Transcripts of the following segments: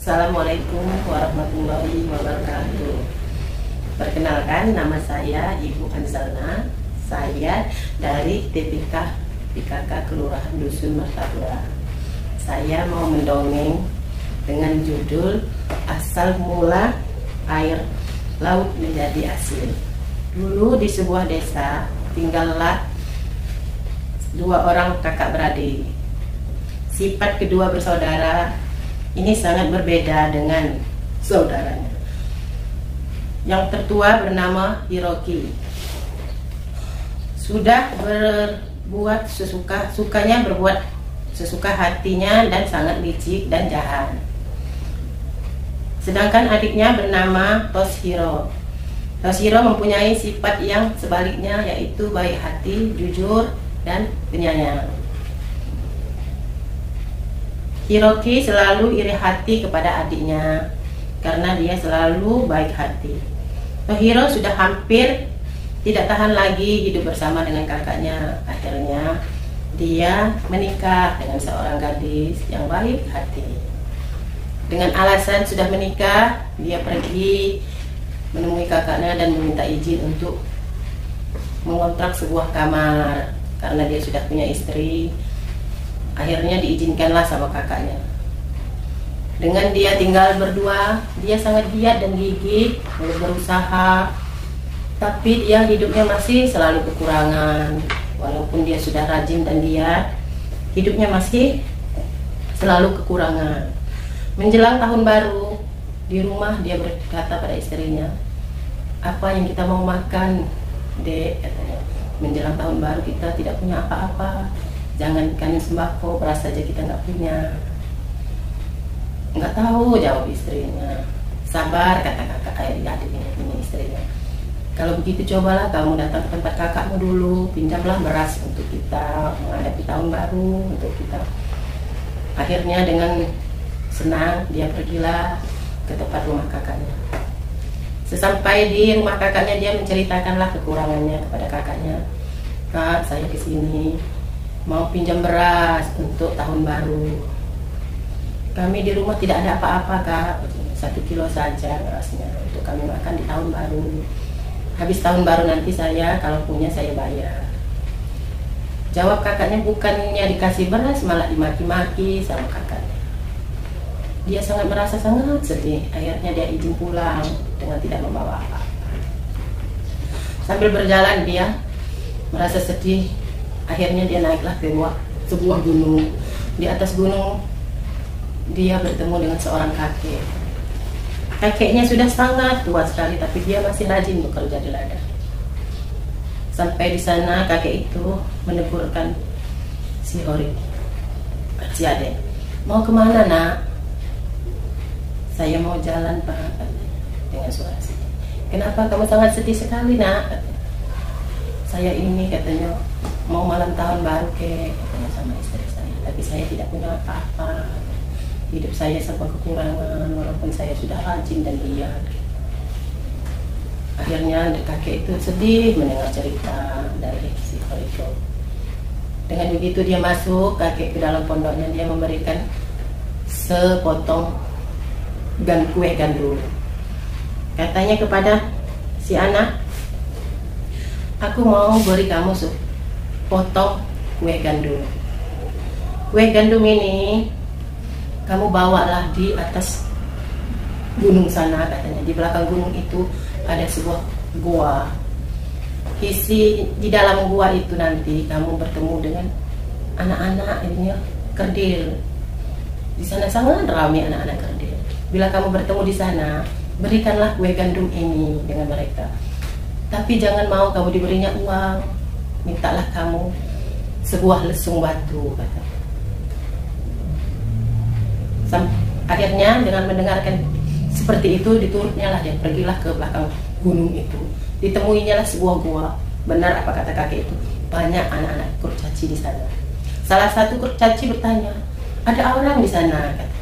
Assalamualaikum warahmatullahi wabarakatuh. Perkenalkan, nama saya Ibu Anzalna. Saya dari TPK PKK Kelurahan Dusun Martapura. Saya mau mendongeng dengan judul Asal Mula Air Laut Menjadi Asin. Dulu di sebuah desa tinggallah dua orang kakak beradik. Sifat kedua bersaudara ini sangat berbeda dengan saudaranya. Yang tertua bernama Hiroki. Sudah berbuat sukanya berbuat sesuka hatinya dan sangat licik dan jahat. Sedangkan adiknya bernama Toshiro. Toshiro mempunyai sifat yang sebaliknya, yaitu baik hati, jujur, dan penyayang. Hiroki selalu iri hati kepada adiknya karena dia selalu baik hati. Toshiro sudah hampir tidak tahan lagi hidup bersama dengan kakaknya. Akhirnya dia menikah dengan seorang gadis yang baik hati. Dengan alasan sudah menikah, dia pergi menemui kakaknya dan meminta izin untuk mengontrak sebuah kamar karena dia sudah punya istri. Akhirnya diizinkanlah sama kakaknya. Dengan dia tinggal berdua, dia sangat giat dan gigih berusaha, tapi dia hidupnya masih selalu kekurangan. Walaupun dia sudah rajin dan giat, hidupnya masih selalu kekurangan. Menjelang tahun baru, di rumah dia berkata pada istrinya, "Apa yang kita mau makan, Dek?" katanya. "Menjelang tahun baru kita tidak punya apa-apa. Jangankan sembako, beras saja kita nggak punya." "Nggak tahu," jawab istrinya. "Sabar," kata kakak adik ini istrinya. "Kalau begitu cobalah kamu datang ke tempat kakakmu dulu, pinjamlah beras untuk kita menghadapi tahun baru untuk kita." Akhirnya dengan senang dia pergilah ke tempat rumah kakaknya. Sesampai di rumah kakaknya, dia menceritakanlah kekurangannya kepada kakaknya. "Kak, saya kesini mau pinjam beras untuk tahun baru. Kami di rumah tidak ada apa-apa, Kak. 1 kilo saja berasnya untuk kami makan di tahun baru. Habis tahun baru nanti saya kalau punya saya bayar." Jawab kakaknya, bukannya dikasih beras malah dimaki-maki sama kakaknya. Dia sangat merasa sangat sedih. Akhirnya dia izin pulang dengan tidak membawa apa-apa. Sambil berjalan dia merasa sedih. Akhirnya dia naiklah ke sebuah gunung. Di atas gunung dia bertemu dengan seorang kakek. Kakeknya sudah sangat tua sekali, tapi dia masih rajin bekerja di ladang. Sampai di sana kakek itu menegurkan si Hori, si adek. "Mau kemana, Nak?" "Saya mau jalan, Pak," dengan suara sedih. "Kenapa kamu sangat sedih sekali, Nak?" "Saya ini," katanya, "mau malam tahun baru, Kek," katanya sama istri saya. "Tapi saya tidak punya apa-apa. Hidup saya serba kekurangan walaupun saya sudah rajin dan giat." Akhirnya kakek itu sedih mendengar cerita dari si Horiko. Dengan begitu dia masuk kakek ke dalam pondoknya. Dia memberikan sepotong kue gandum. Katanya kepada si anak, "Aku mau beri kamu sepotong kue gandum. Kue gandum ini kamu bawalah di atas gunung sana," katanya. "Di belakang gunung itu ada sebuah gua. Di dalam gua itu nanti kamu bertemu dengan anak-anak ini kerdil. Di sana sangat ramai anak-anak kerdil. Bila kamu bertemu di sana, berikanlah kue gandum ini dengan mereka. Tapi jangan mau kamu diberinya uang. Mintalah kamu sebuah lesung batu," kata. Akhirnya dengan mendengarkan seperti itu, diturutnya lah dia pergilah ke belakang gunung itu. Ditemuinya lah sebuah gua. Benar apa kata kakek itu, banyak anak-anak kurcaci di sana. Salah satu kurcaci bertanya, "Ada orang di sana," kata.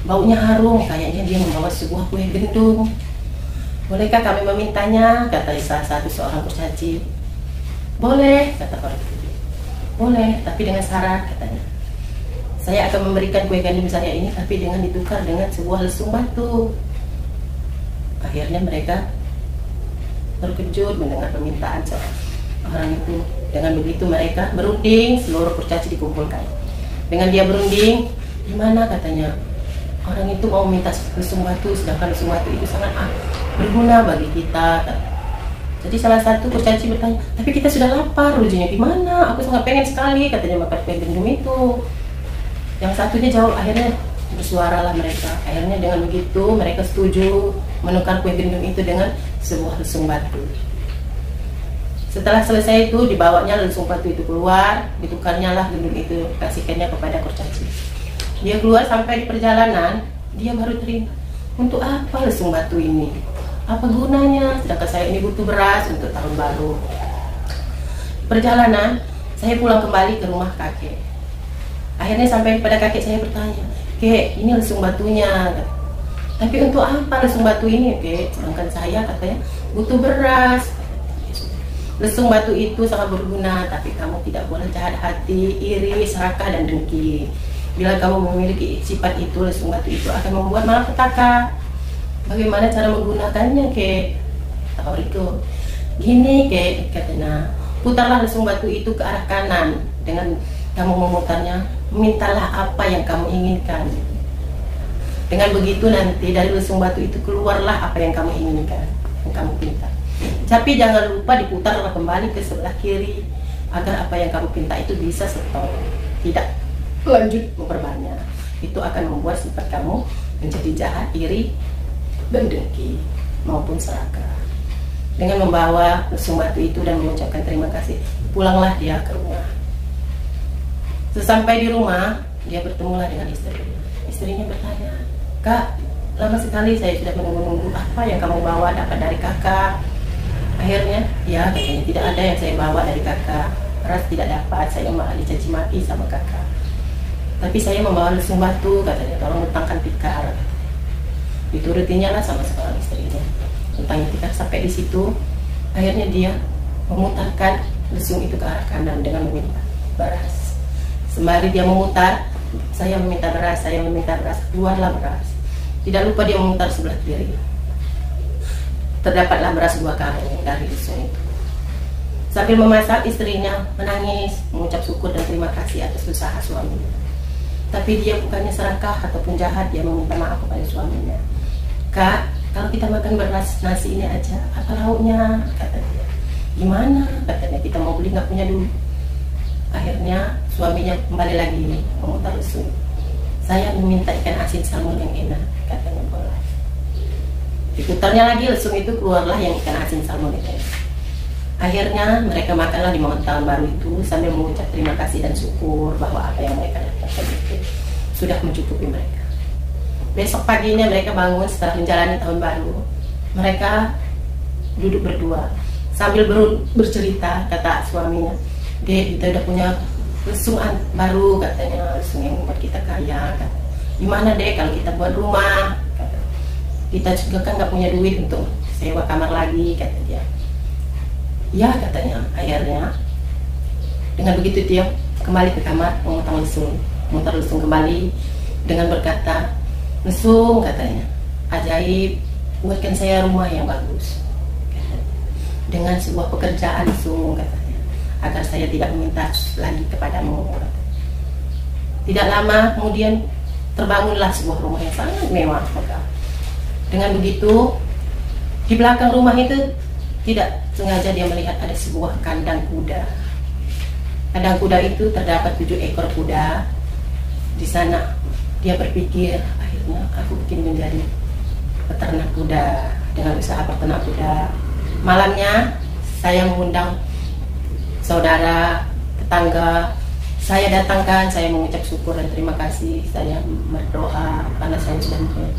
"Baunya harum, kayaknya dia membawa sebuah kue gandum. Bolehkah kami memintanya?" kata salah satu seorang kurcaci. "Boleh," kata orang itu. "Boleh, tapi dengan syarat," katanya. saya akan memberikan kue gandum saya ini tapi dengan ditukar dengan sebuah lesung batu. Akhirnya mereka terkejut mendengar permintaan orang itu. Dengan begitu mereka berunding, seluruh kurcaci dikumpulkan. Dengan dia berunding, gimana katanya, orang itu mau minta lesung batu, sedangkan lesung batu itu sangat berguna bagi kita. Jadi salah satu kurcaci bertanya, tapi kita sudah lapar, rujunya gimana? Aku sangat pengen sekali katanya makan kue gandum itu. Yang satunya jawab, akhirnya bersuaralah mereka. Akhirnya dengan begitu mereka setuju menukar kue gandum itu dengan sebuah lesung batu. Setelah selesai itu dibawanya lesung batu itu keluar, ditukarnya lah gandum itu, kasihkannya kepada kurcaci. Dia keluar sampai di perjalanan, dia baru teringat, untuk apa lesung batu ini? Apa gunanya? Sedangkan saya ini butuh beras untuk tahun baru. Perjalanan, saya pulang kembali ke rumah kakek. Akhirnya sampai pada kakek, saya bertanya, "Kek, ini lesung batunya." "Tapi untuk apa lesung batu ini, Kek? Sedangkan saya," katanya, "butuh beras." "Lesung batu itu sangat berguna, tapi kamu tidak boleh jahat hati, iri, serakah, dan dengki. Bila kamu memiliki sifat itu, lesung batu itu akan membuat malapetaka. Bagaimana cara menggunakannya, Kek?" "Oh itu, gini, Kek," katanya, "putarlah lesung batu itu ke arah kanan. Dengan kamu memutarnya, mintalah apa yang kamu inginkan. Dengan begitu nanti dari lesung batu itu keluarlah apa yang kamu inginkan, yang kamu pinta. Tapi jangan lupa diputarlah kembali ke sebelah kiri, agar apa yang kamu pinta itu bisa stop, tidak lanjut memperbanyak. Itu akan membuat sifat kamu menjadi jahat, iri, dan dengki, maupun serakah." Dengan membawa lesung batu itu dan mengucapkan terima kasih, pulanglah dia ke rumah. Sesampai di rumah, dia bertemulah dengan istri. Istrinya bertanya, "Kak, lama sekali saya sudah menunggu-nunggu, apa yang kamu bawa dapat dari kakak?" Akhirnya, "Ya, katanya, tidak ada yang saya bawa dari kakak. Beras tidak dapat, saya malah dicaci maki sama kakak. Tapi saya membawa lesung batu," katanya, "tolong utangkan tikar." Diturutinya lah sama seorang istrinya. Utangnya tikar sampai di situ. Akhirnya dia memutarkan lesung itu ke arah kanan dengan meminta beras. Sembari dia memutar, "Saya meminta beras, saya meminta beras," keluarlah beras. Tidak lupa dia memutar sebelah kiri. Terdapatlah beras 2 karung dari lesung itu. Sambil memasak, istrinya menangis, mengucap syukur dan terima kasih atas usaha suaminya. Tapi dia bukannya serakah ataupun jahat, dia meminta maaf kepada suaminya. "Kak, kalau kita makan beras nasi ini aja, apa lauknya?" kata dia. "Gimana?" katanya, "kita mau beli nggak punya duit." Akhirnya suaminya kembali lagi memutar lesung. "Saya meminta ikan asin salmon yang enak," katanya. "Boleh." Diputarnya lagi lesung itu, keluarlah yang ikan asin salmon itu. Akhirnya mereka makanlah di momen tahun baru itu sambil mengucap terima kasih dan syukur bahwa apa yang mereka dapatkan itu sudah mencukupi mereka. Besok paginya mereka bangun setelah menjalani tahun baru. Mereka duduk berdua sambil bercerita. Kata suaminya, "Dek, kita udah punya lesung baru," katanya, "lesung yang membuat kita kaya." Kata, "Gimana, Dek, kalau kita buat rumah?" Kata, "Kita juga kan nggak punya duit untuk sewa kamar lagi," kata dia. "Ya," katanya. Akhirnya dengan begitu dia kembali ke kamar, memutar lesung kembali dengan berkata, "Lesung," katanya, "ajaib, buatkan saya rumah yang bagus, katanya, dengan sebuah pekerjaan, lesung," katanya, "agar saya tidak meminta lagi kepadamu." Tidak lama kemudian terbangunlah sebuah rumah yang sangat mewah megah. Dengan begitu, di belakang rumah itu tidak sengaja dia melihat ada sebuah kandang kuda. Kandang kuda itu terdapat 7 ekor kuda. Di sana dia berpikir, akhirnya aku bikin menjadi peternak kuda dengan usaha peternak kuda. Malamnya saya mengundang saudara, tetangga, saya datangkan, saya mengucap syukur dan terima kasih, saya berdoa karena saya sudah melihat.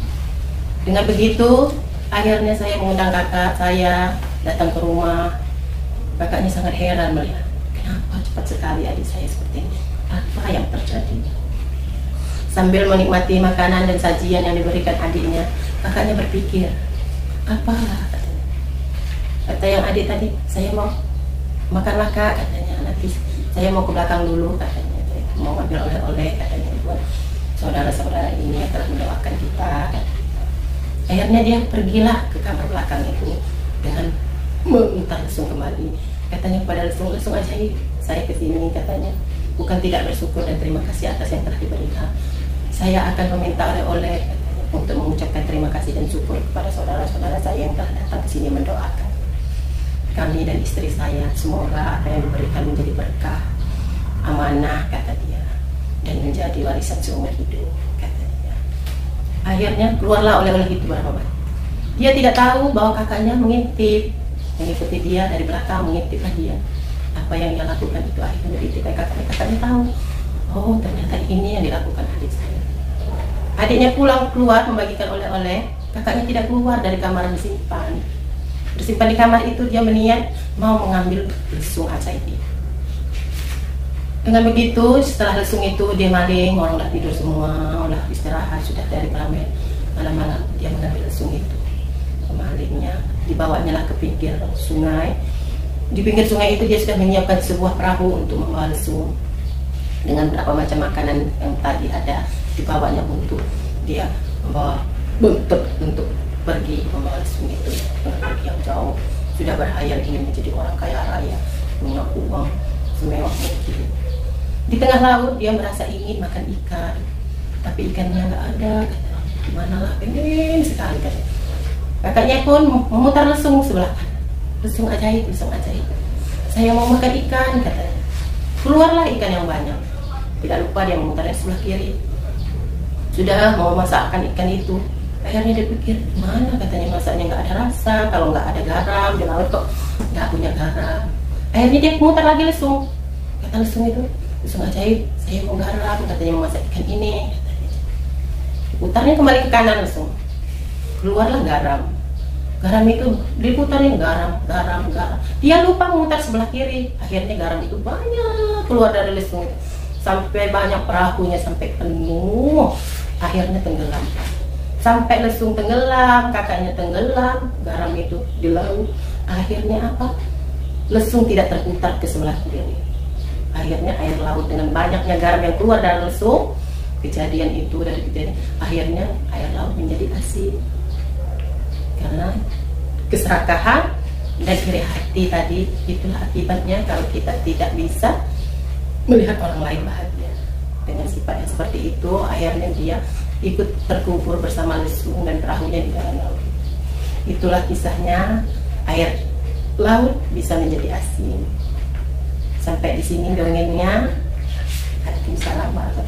Dengan begitu, akhirnya saya mengundang kakak saya datang ke rumah. Kakaknya sangat heran melihat, kenapa cepat sekali adik saya seperti ini, apa yang terjadi. Sambil menikmati makanan dan sajian yang diberikan adiknya, kakaknya berpikir, apalah, katanya. Kata yang adik tadi, "Saya mau makanlah, Kak," katanya, "nanti saya mau ke belakang dulu," katanya, "saya mau ambil oleh-oleh," katanya, "buat saudara-saudara ini yang telah mendoakan kita. Akhirnya dia pergilah ke kamar belakang itu dengan meminta lesung kembali. Katanya kepada lesung ajaib, saya kesini katanya bukan tidak bersyukur dan terima kasih atas yang telah diberikan. Saya akan meminta oleh-oleh untuk mengucapkan terima kasih dan syukur kepada saudara-saudara saya yang telah datang ke sini mendoakan kami dan istri saya. Semoga apa yang diberikan menjadi berkah, amanah, kata dia, dan menjadi warisan seumur hidup, kata dia. Akhirnya keluarlah oleh-oleh itu berapa banyak. Dia tidak tahu bahwa kakaknya mengikuti dia dari belakang, mengintiplah dia. Apa yang dia lakukan itu akhirnya diintikai kakaknya tahu. Oh, ternyata ini yang dilakukan adik saya. Adiknya keluar membagikan oleh-oleh, kakaknya tidak keluar dari kamar bersimpan di kamar itu. Dia berniat mau mengambil lesung ajaib itu. Dengan begitu, setelah lesung itu dia maling, orang udah tidur semua, udah istirahat sudah dari malam-malam, dia mengambil lesung itu. Malingnya dibawanya lah ke pinggir sungai. Di pinggir sungai itu dia sudah menyiapkan sebuah perahu untuk membawa lesung dengan berapa macam makanan yang tadi ada. Dibawanya untuk dia membawa buntut untuk pergi membawa lesung itu pergi yang jauh. Sudah berhayal ingin menjadi orang kaya raya, punya uang semewah mungkin. Di tengah laut dia merasa ingin makan ikan, tapi ikannya nggak ada. Gimana lah, pengen sekali kan. Kakaknya pun memutar lesung sebelah kanan. Lesung ajaib. Saya mau makan ikan, katanya. Keluarlah ikan yang banyak. Tidak lupa dia memutar yang sebelah kiri. Sudah mau masakkan ikan itu, akhirnya dia pikir, mana katanya masaknya nggak ada rasa, kalau nggak ada garam, di laut kok nggak punya garam. Akhirnya dia putar lagi lesung. Kata lesung itu, lesung ajaib, saya mau garam, katanya mau masak ikan ini. Putarnya kembali ke kanan lesung. Keluarlah garam. Garam itu diputarin garam. Dia lupa memutar sebelah kiri. Akhirnya garam itu banyak keluar dari lesung itu. Sampai banyak perahunya, sampai penuh. Akhirnya tenggelam. Sampai lesung tenggelam, kakaknya tenggelam, garam itu di laut. Akhirnya apa? Lesung tidak terputar ke sebelah kiri. Akhirnya air laut dengan banyaknya garam yang keluar dari lesung. Kejadian itu dari kejadian. Akhirnya air laut menjadi asin. Karena keserakahan dan iri hati tadi, itulah akibatnya kalau kita tidak bisa melihat orang lain bahagia. Dengan sifat yang seperti itu, akhirnya dia ikut terkubur bersama lesung dan perahunya di dalam laut. Itulah kisahnya, air laut bisa menjadi asin. Sampai di sini dongengnya. Waalaikumsalam warahmatullahi wabarakatuh.